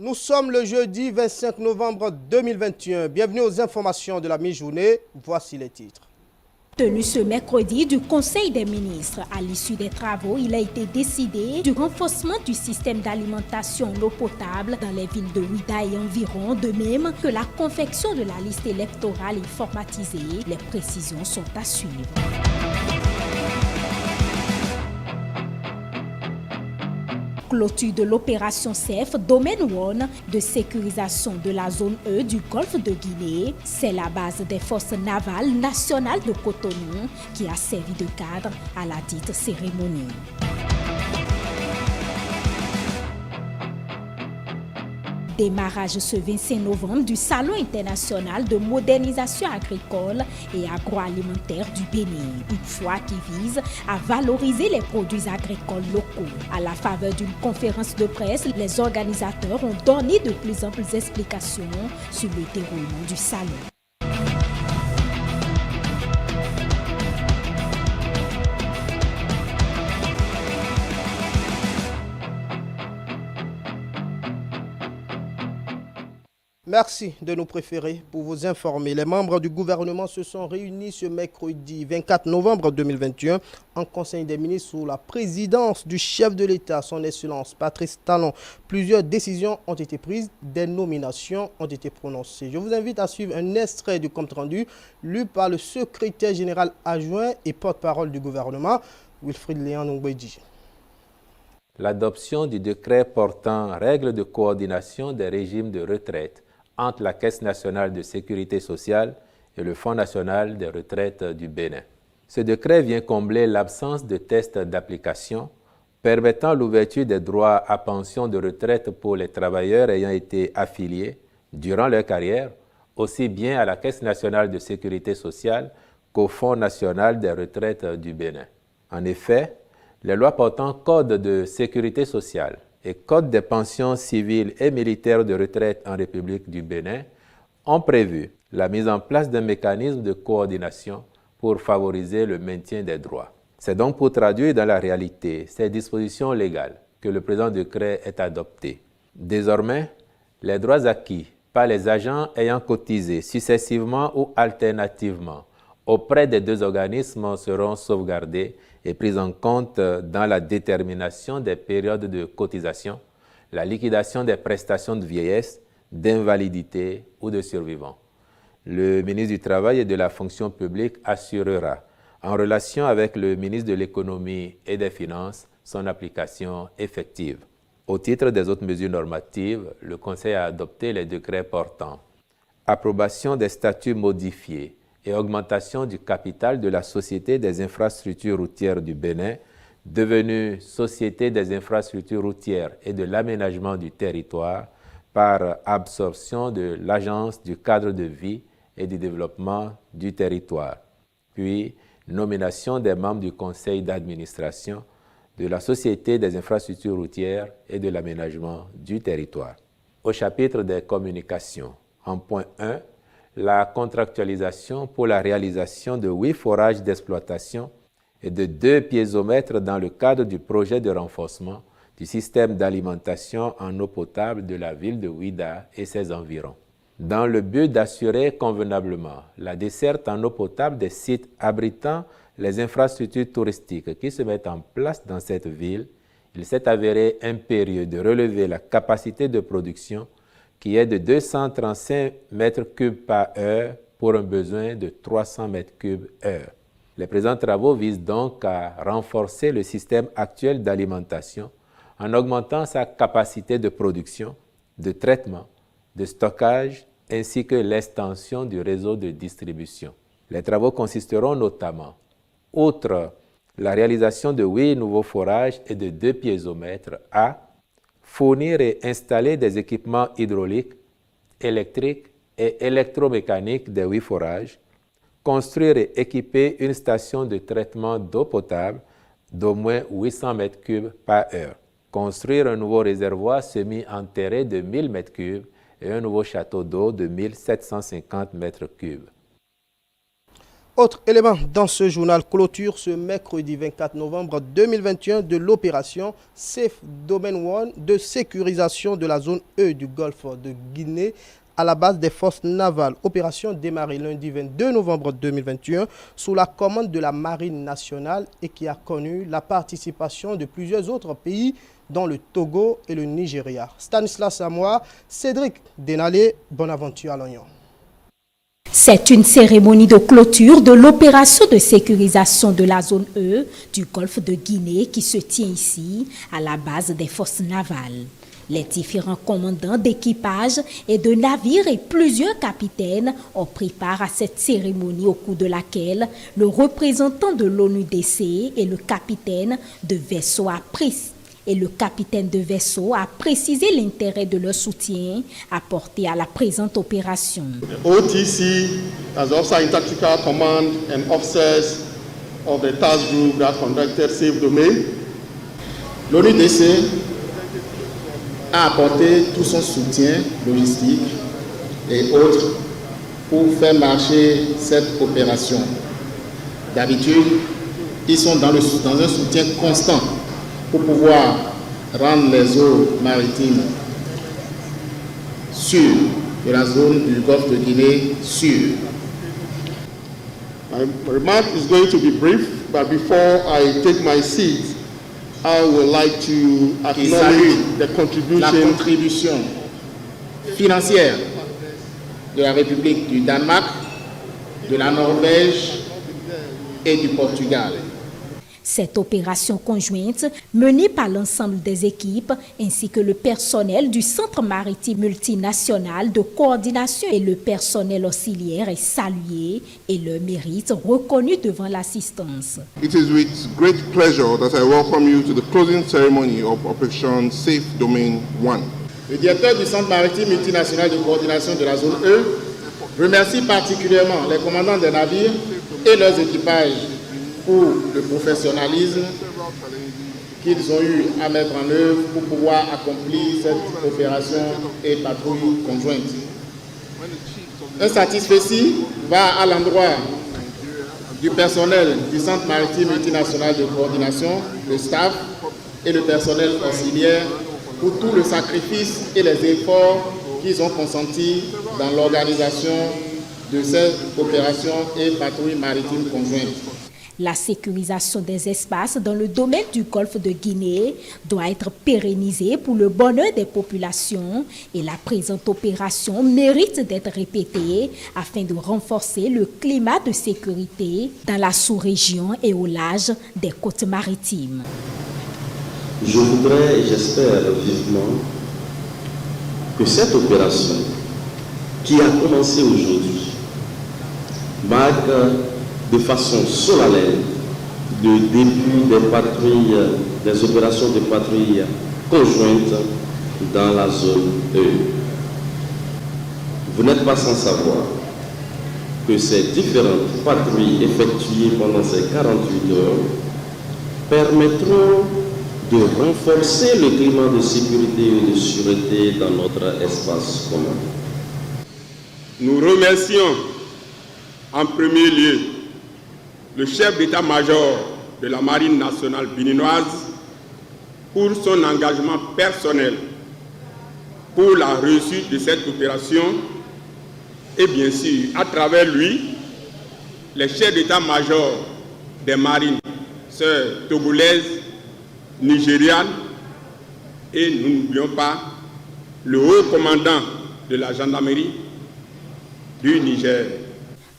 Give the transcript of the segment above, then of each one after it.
Nous sommes le jeudi 25 novembre 2021. Bienvenue aux informations de la mi-journée. Voici les titres. Tenu ce mercredi du Conseil des ministres, à l'issue des travaux, il a été décidé du renforcement du système d'alimentation en eau potable dans les villes de Ouidah et environ, de même que la confection de la liste électorale informatisée. Les précisions sont à suivre. Clôture de l'opération CEF Domaine One de sécurisation de la zone E du golfe de Guinée. C'est la base des forces navales nationales de Cotonou qui a servi de cadre à la dite cérémonie. Démarrage ce 25 novembre du Salon international de modernisation agricole et agroalimentaire du Bénin, une foire qui vise à valoriser les produits agricoles locaux. À la faveur d'une conférence de presse, les organisateurs ont donné de plus amples explications sur le déroulement du salon. Merci de nous préférer pour vous informer. Les membres du gouvernement se sont réunis ce mercredi 24 novembre 2021 en Conseil des ministres sous la présidence du chef de l'État, son Excellence Patrice Talon. Plusieurs décisions ont été prises, des nominations ont été prononcées. Je vous invite à suivre un extrait du compte-rendu lu par le secrétaire général adjoint et porte-parole du gouvernement, Wilfried Léon Ngwedji. L'adoption du décret portant règles de coordination des régimes de retraite entre la Caisse nationale de sécurité sociale et le Fonds national des retraites du Bénin. Ce décret vient combler l'absence de tests d'application permettant l'ouverture des droits à pension de retraite pour les travailleurs ayant été affiliés durant leur carrière, aussi bien à la Caisse nationale de sécurité sociale qu'au Fonds national des retraites du Bénin. En effet, les lois portant Code de sécurité sociale et Code des pensions civiles et militaires de retraite en République du Bénin ont prévu la mise en place d'un mécanisme de coordination pour favoriser le maintien des droits. C'est donc pour traduire dans la réalité ces dispositions légales que le présent décret est adopté. Désormais, les droits acquis par les agents ayant cotisé successivement ou alternativement auprès des deux organismes seront sauvegardés et pris en compte dans la détermination des périodes de cotisation, la liquidation des prestations de vieillesse, d'invalidité ou de survivants. Le ministre du Travail et de la Fonction publique assurera, en relation avec le ministre de l'Économie et des Finances, son application effective. Au titre des autres mesures normatives, le Conseil a adopté les décrets portant approbation des statuts modifiés et augmentation du capital de la Société des infrastructures routières du Bénin, devenue Société des infrastructures routières et de l'aménagement du territoire par absorption de l'Agence du cadre de vie et du développement du territoire. Puis, nomination des membres du conseil d'administration de la Société des infrastructures routières et de l'aménagement du territoire. Au chapitre des communications, en point 1, la contractualisation pour la réalisation de 8 forages d'exploitation et de 2 piézomètres dans le cadre du projet de renforcement du système d'alimentation en eau potable de la ville de Ouidah et ses environs. Dans le but d'assurer convenablement la desserte en eau potable des sites abritant les infrastructures touristiques qui se mettent en place dans cette ville, il s'est avéré impérieux de relever la capacité de production qui est de 235 mètres cubes par heure pour un besoin de 300 mètres cubes heure. Les présents travaux visent donc à renforcer le système actuel d'alimentation en augmentant sa capacité de production, de traitement, de stockage, ainsi que l'extension du réseau de distribution. Les travaux consisteront notamment, outre la réalisation de 8 nouveaux forages et de 2 piézomètres, à fournir et installer des équipements hydrauliques, électriques et électromécaniques des 8 forages, construire et équiper une station de traitement d'eau potable d'au moins 800 mètres cubes par heure, construire un nouveau réservoir semi-enterré de 1000 mètres cubes et un nouveau château d'eau de 1750 mètres cubes. Autre élément dans ce journal, clôture ce mercredi 24 novembre 2021 de l'opération Safe Domain 1 de sécurisation de la zone E du golfe de Guinée à la base des forces navales. Opération démarrée lundi 22 novembre 2021 sous la commande de la Marine nationale et qui a connu la participation de plusieurs autres pays dont le Togo et le Nigeria. Stanislas Samoa, Cédric Denalé, bonne aventure à l'Oignon. C'est une cérémonie de clôture de l'opération de sécurisation de la zone E du golfe de Guinée qui se tient ici à la base des forces navales. Les différents commandants d'équipage et de navires et plusieurs capitaines ont pris part à cette cérémonie au cours de laquelle le représentant de l'ONUDC et le capitaine de vaisseau a précisé l'intérêt de leur soutien apporté à la présente opération. OTC, as also in Tactical Command and officers of the task group that conducted Safe Domain, l'ONUDC a apporté tout son soutien logistique et autres pour faire marcher cette opération. D'habitude, ils sont dans un soutien constant pour pouvoir rendre les eaux maritimes sûres et la zone du golfe de Guinée sûre. My remark is going to be brief, but before I take my seat, I would like to acknowledge the contribution financière de la République du Danemark, de la Norvège et du Portugal. Cette opération conjointe, menée par l'ensemble des équipes ainsi que le personnel du Centre maritime multinational de coordination et le personnel auxiliaire est salué et leur mérite reconnu devant l'assistance. It is with great pleasure that I welcome you to the closing ceremony of Operation Safe Domain 1. Le directeur du Centre maritime multinational de coordination de la zone E remercie particulièrement les commandants des navires et leurs équipages pour le professionnalisme qu'ils ont eu à mettre en œuvre pour pouvoir accomplir cette opération et patrouille conjointe. Un satisfait va à l'endroit du personnel du Centre maritime multinational de coordination, le staff et le personnel auxiliaire pour tout le sacrifice et les efforts qu'ils ont consentis dans l'organisation de cette opération et patrouille maritime conjointe. La sécurisation des espaces dans le domaine du golfe de Guinée doit être pérennisée pour le bonheur des populations et la présente opération mérite d'être répétée afin de renforcer le climat de sécurité dans la sous-région et au large des côtes maritimes. Je voudrais et j'espère vivement que cette opération qui a commencé aujourd'hui marque de façon solennelle le début des opérations de patrouille conjointes dans la zone E. Vous n'êtes pas sans savoir que ces différentes patrouilles effectuées pendant ces 48 heures permettront de renforcer le climat de sécurité et de sûreté dans notre espace commun. Nous remercions en premier lieu le chef d'état-major de la Marine nationale béninoise pour son engagement personnel pour la réussite de cette opération et bien sûr, à travers lui, les chefs d'état-major des marines, sœurs togolaises, nigérianes et nous n'oublions pas le haut commandant de la gendarmerie du Niger.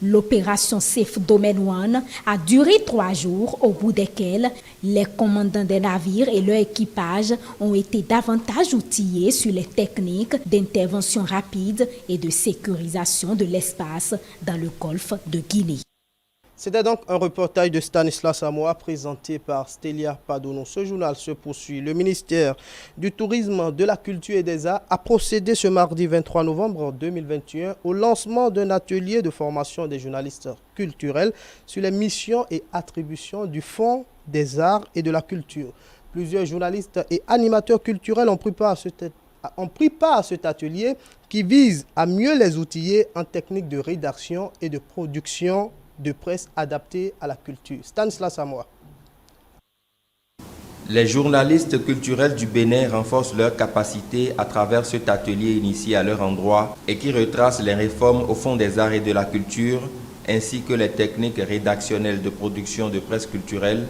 L'opération Safe Domain 1 a duré 3 jours, au bout desquels les commandants des navires et leur équipage ont été davantage outillés sur les techniques d'intervention rapide et de sécurisation de l'espace dans le golfe de Guinée. C'était donc un reportage de Stanislas Samoa présenté par Stélia Padono. Ce journal se poursuit. Le ministère du Tourisme, de la Culture et des Arts a procédé ce mardi 23 novembre 2021 au lancement d'un atelier de formation des journalistes culturels sur les missions et attributions du Fonds des Arts et de la Culture. Plusieurs journalistes et animateurs culturels ont pris part à cet atelier qui vise à mieux les outiller en techniques de rédaction et de production de presse adaptés à la culture. Stanislas Samoa. Les journalistes culturels du Bénin renforcent leurs capacités à travers cet atelier initié à leur endroit et qui retrace les réformes au Fonds des arts et de la culture ainsi que les techniques rédactionnelles de production de presse culturelle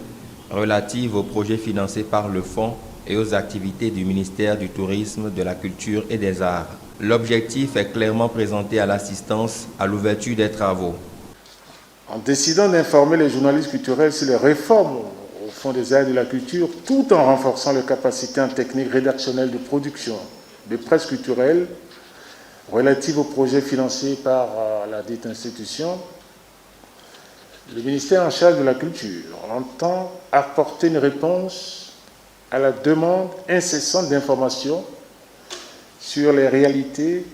relatives aux projets financés par le Fonds et aux activités du ministère du Tourisme, de la Culture et des Arts. L'objectif est clairement présenté à l'assistance à l'ouverture des travaux. En décidant d'informer les journalistes culturels sur les réformes au Fonds des arts et de la culture, tout en renforçant les capacités en technique rédactionnelle de production de presse culturelle relatives aux projets financés par la dite institution, le ministère en charge de la culture entend apporter une réponse à la demande incessante d'informations sur les réalités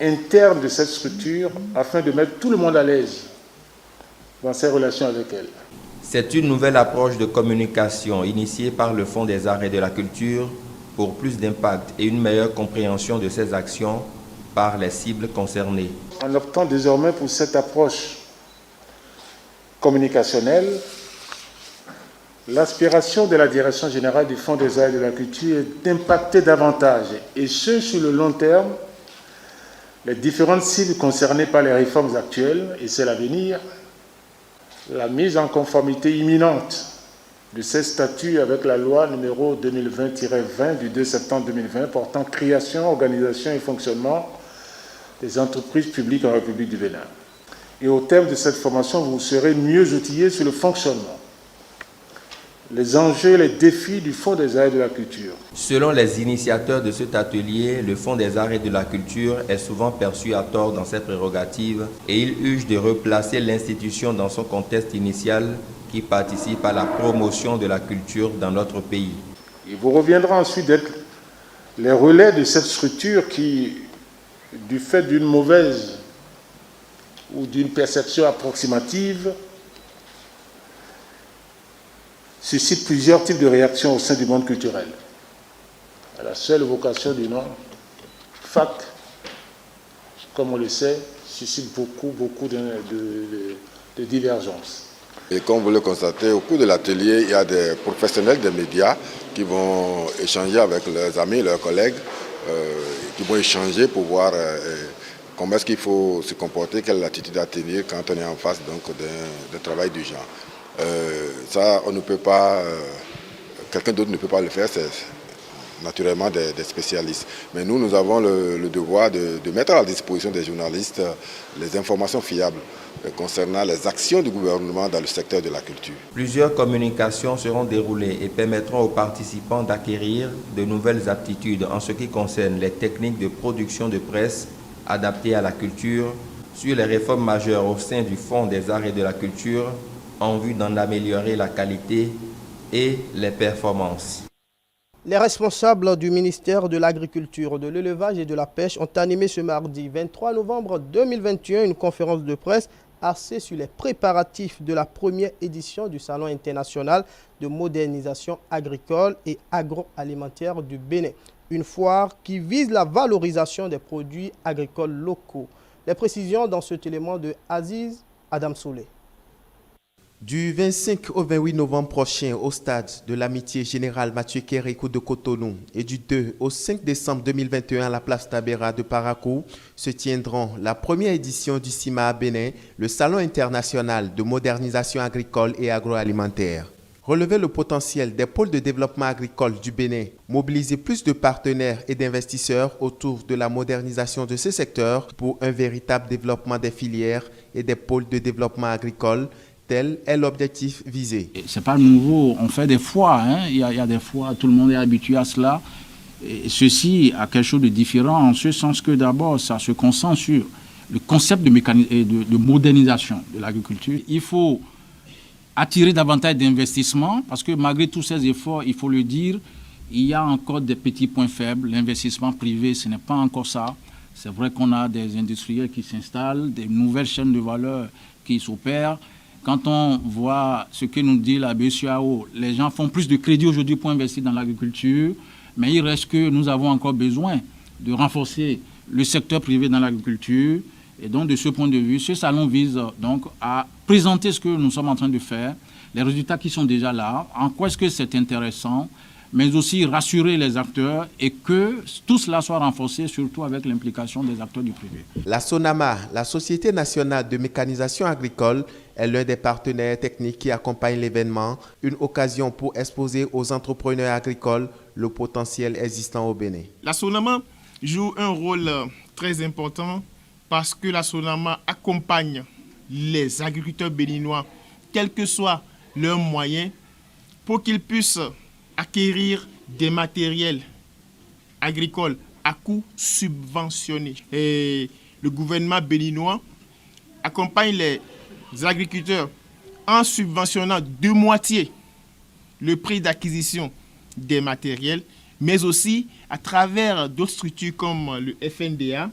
internes de cette structure afin de mettre tout le monde à l'aise dans ses relations avec elle. C'est une nouvelle approche de communication initiée par le Fonds des arts et de la culture pour plus d'impact et une meilleure compréhension de ces actions par les cibles concernées. En optant désormais pour cette approche communicationnelle, l'aspiration de la Direction générale du Fonds des arts et de la culture est d'impacter davantage, et ce sur le long terme, les différentes cibles concernées par les réformes actuelles et celles à venir, la mise en conformité imminente de ces statuts avec la loi numéro 2020-20 du 2 septembre 2020 portant création, organisation et fonctionnement des entreprises publiques en République du Bénin. Et au terme de cette formation, vous serez mieux outillés sur le fonctionnement, les enjeux et les défis du Fonds des arts et de la culture. Selon les initiateurs de cet atelier, le Fonds des arts et de la culture est souvent perçu à tort dans ses prérogatives et il urge de replacer l'institution dans son contexte initial qui participe à la promotion de la culture dans notre pays. Il vous reviendra ensuite d'être les relais de cette structure qui, du fait d'une mauvaise ou d'une perception approximative, suscite plusieurs types de réactions au sein du monde culturel. À la seule vocation du nom, FAC, comme on le sait, suscite beaucoup de divergences. Et comme vous le constatez, au cours de l'atelier, il y a des professionnels des médias qui vont échanger avec leurs amis, leurs collègues, qui vont échanger pour voir comment est-ce qu'il faut se comporter, quelle attitude à tenir quand on est en face d'un travail du genre. Ça, on ne peut pas, quelqu'un d'autre ne peut pas le faire, c'est naturellement des spécialistes. Mais nous avons le devoir de mettre à la disposition des journalistes les informations fiables concernant les actions du gouvernement dans le secteur de la culture. Plusieurs communications seront déroulées et permettront aux participants d'acquérir de nouvelles aptitudes en ce qui concerne les techniques de production de presse adaptées à la culture, sur les réformes majeures au sein du Fonds des arts et de la culture, en vue d'en améliorer la qualité et les performances. Les responsables du ministère de l'Agriculture, de l'Élevage et de la Pêche ont animé ce mardi 23 novembre 2021 une conférence de presse axée sur les préparatifs de la première édition du Salon international de modernisation agricole et agroalimentaire du Bénin. Une foire qui vise la valorisation des produits agricoles locaux. Les précisions dans cet élément de Aziz Adam Soulé. Du 25 au 28 novembre prochain au stade de l'Amitié Générale Mathieu Kérékou de Cotonou et du 2 au 5 décembre 2021 à la place Tabera de Parakou se tiendront la première édition du CIMA à Bénin, le Salon international de modernisation agricole et agroalimentaire. Relever le potentiel des pôles de développement agricole du Bénin, mobiliser plus de partenaires et d'investisseurs autour de la modernisation de ce secteur pour un véritable développement des filières et des pôles de développement agricole. Tel est l'objectif visé. Ce n'est pas nouveau, on fait des foires, il y a des foires, tout le monde est habitué à cela. Et ceci a quelque chose de différent en ce sens que d'abord, ça se concentre sur le concept de modernisation de l'agriculture. Il faut attirer davantage d'investissements parce que malgré tous ces efforts, il faut le dire, il y a encore des petits points faibles. L'investissement privé, ce n'est pas encore ça. C'est vrai qu'on a des industriels qui s'installent, des nouvelles chaînes de valeur qui s'opèrent. Quand on voit ce que nous dit la BCEAO, les gens font plus de crédit aujourd'hui pour investir dans l'agriculture, mais il reste que nous avons encore besoin de renforcer le secteur privé dans l'agriculture Et donc, de ce point de vue, ce salon vise donc à présenter ce que nous sommes en train de faire, les résultats qui sont déjà là, en quoi est-ce que c'est intéressant, mais aussi rassurer les acteurs et que tout cela soit renforcé, surtout avec l'implication des acteurs du privé. La SONAMA, la Société nationale de mécanisation agricole, est l'un des partenaires techniques qui accompagne l'événement, une occasion pour exposer aux entrepreneurs agricoles le potentiel existant au Bénin. La SONAMA joue un rôle très important parce que la SONAMA accompagne les agriculteurs béninois, quels que soient leurs moyens, pour qu'ils puissent acquérir des matériels agricoles à coût subventionné. Et le gouvernement béninois accompagne les agriculteurs en subventionnant de moitié le prix d'acquisition des matériels, mais aussi à travers d'autres structures comme le FNDA,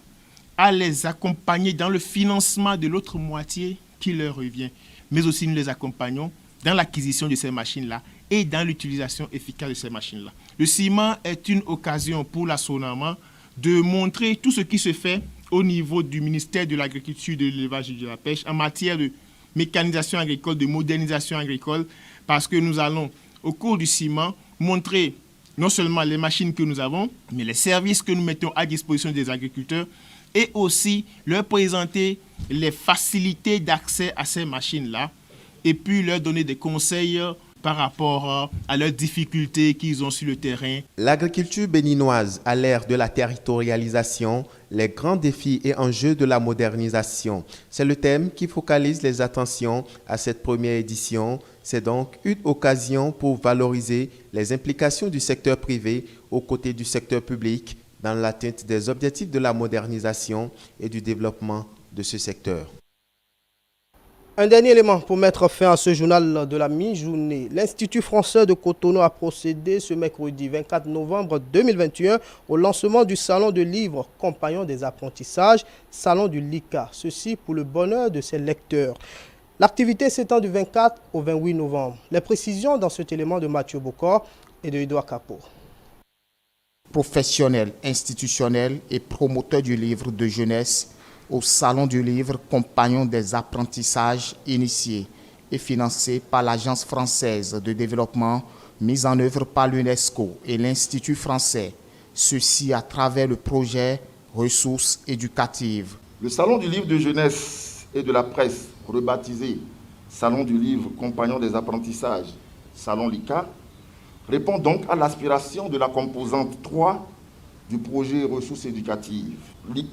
à les accompagner dans le financement de l'autre moitié qui leur revient. Mais aussi nous les accompagnons dans l'acquisition de ces machines-là et dans l'utilisation efficace de ces machines-là. Le ciment est une occasion pour la SONAMA de montrer tout ce qui se fait au niveau du ministère de l'Agriculture, de l'Élevage et de la Pêche en matière de mécanisation agricole, de modernisation agricole, parce que nous allons, au cours du ciment, montrer non seulement les machines que nous avons, mais les services que nous mettons à disposition des agriculteurs et aussi leur présenter les facilités d'accès à ces machines-là et puis leur donner des conseils par rapport à leurs difficultés qu'ils ont sur le terrain. L'agriculture béninoise à l'ère de la territorialisation, les grands défis et enjeux de la modernisation. C'est le thème qui focalise les attentions à cette première édition. C'est donc une occasion pour valoriser les implications du secteur privé aux côtés du secteur public dans l'atteinte des objectifs de la modernisation et du développement de ce secteur. Un dernier élément pour mettre fin à ce journal de la mi-journée. L'Institut français de Cotonou a procédé ce mercredi 24 novembre 2021 au lancement du Salon de livres Compagnons des apprentissages, Salon du LICA. Ceci pour le bonheur de ses lecteurs. L'activité s'étend du 24 au 28 novembre. Les précisions dans cet élément de Mathieu Bocor et de Edouard Capot. Professionnels, institutionnels et promoteurs du livre de jeunesse au Salon du livre Compagnons des apprentissages initiés et financé par l'Agence française de développement mise en œuvre par l'UNESCO et l'Institut français, ceci à travers le projet Ressources éducatives. Le Salon du livre de jeunesse et de la presse, rebaptisé Salon du livre Compagnons des apprentissages, Salon LICA, répond donc à l'aspiration de la composante 3 du projet Ressources éducatives,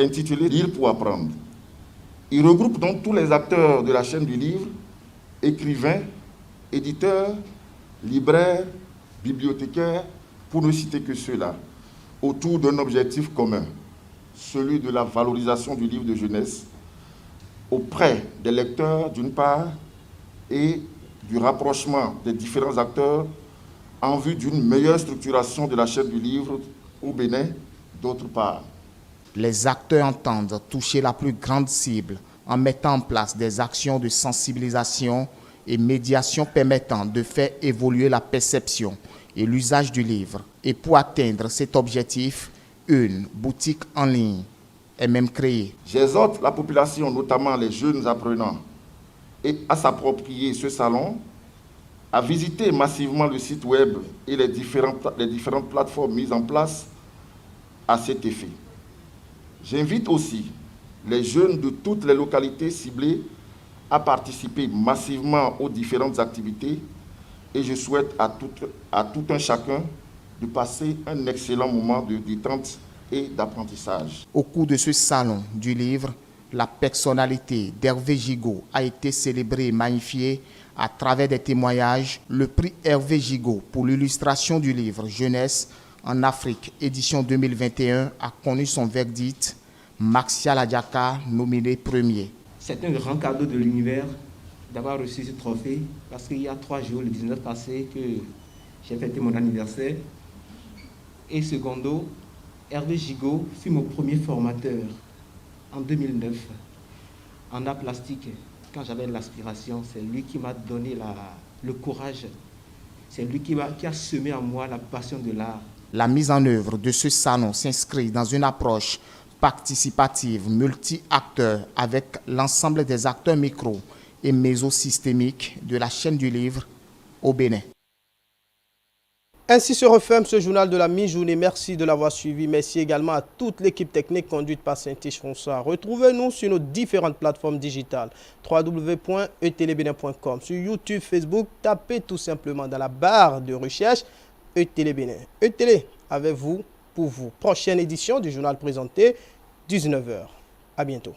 intitulé Lire pour apprendre. Il regroupe donc tous les acteurs de la chaîne du livre, écrivains, éditeurs, libraires, bibliothécaires, pour ne citer que ceux-là, autour d'un objectif commun, celui de la valorisation du livre de jeunesse auprès des lecteurs d'une part et du rapprochement des différents acteurs en vue d'une meilleure structuration de la chaîne du livre au Bénin, d'autre part. Les acteurs entendent toucher la plus grande cible en mettant en place des actions de sensibilisation et médiation permettant de faire évoluer la perception et l'usage du livre. Et pour atteindre cet objectif, une boutique en ligne est même créée. J'exhorte la population, notamment les jeunes apprenants, et à s'approprier ce salon, à visiter massivement le site web et les différentes plateformes mises en place à cet effet. J'invite aussi les jeunes de toutes les localités ciblées à participer massivement aux différentes activités et je souhaite à tout un chacun de passer un excellent moment de détente et d'apprentissage. Au cours de ce salon du livre, la personnalité d'Hervé Gigot a été célébrée et magnifiée à travers des témoignages. Le prix Hervé Gigot pour l'illustration du livre Jeunesse en Afrique, édition 2021, a connu son verdict. Maxia Ladiaka, nominé premier. C'est un grand cadeau de l'univers d'avoir reçu ce trophée parce qu'il y a 3 jours, le 19 passé, que j'ai fêté mon anniversaire. Et secondo, Hervé Gigot fut mon premier formateur en 2009 en art plastique. Quand j'avais l'aspiration, c'est lui qui m'a donné le courage. C'est lui qui a semé en moi la passion de l'art. La mise en œuvre de ce salon s'inscrit dans une approche participative, multi-acteurs avec l'ensemble des acteurs micro et mésosystémiques de la chaîne du livre au Bénin. Ainsi se referme ce journal de la mi-journée. Merci de l'avoir suivi. Merci également à toute l'équipe technique conduite par Saint-Tiche-François. Retrouvez-nous sur nos différentes plateformes digitales. www.etelebénin.com. Sur YouTube, Facebook, tapez tout simplement dans la barre de recherche ETélé Bénin. ETélé avec vous pour vous. Prochaine édition du journal présenté, 19h. À bientôt.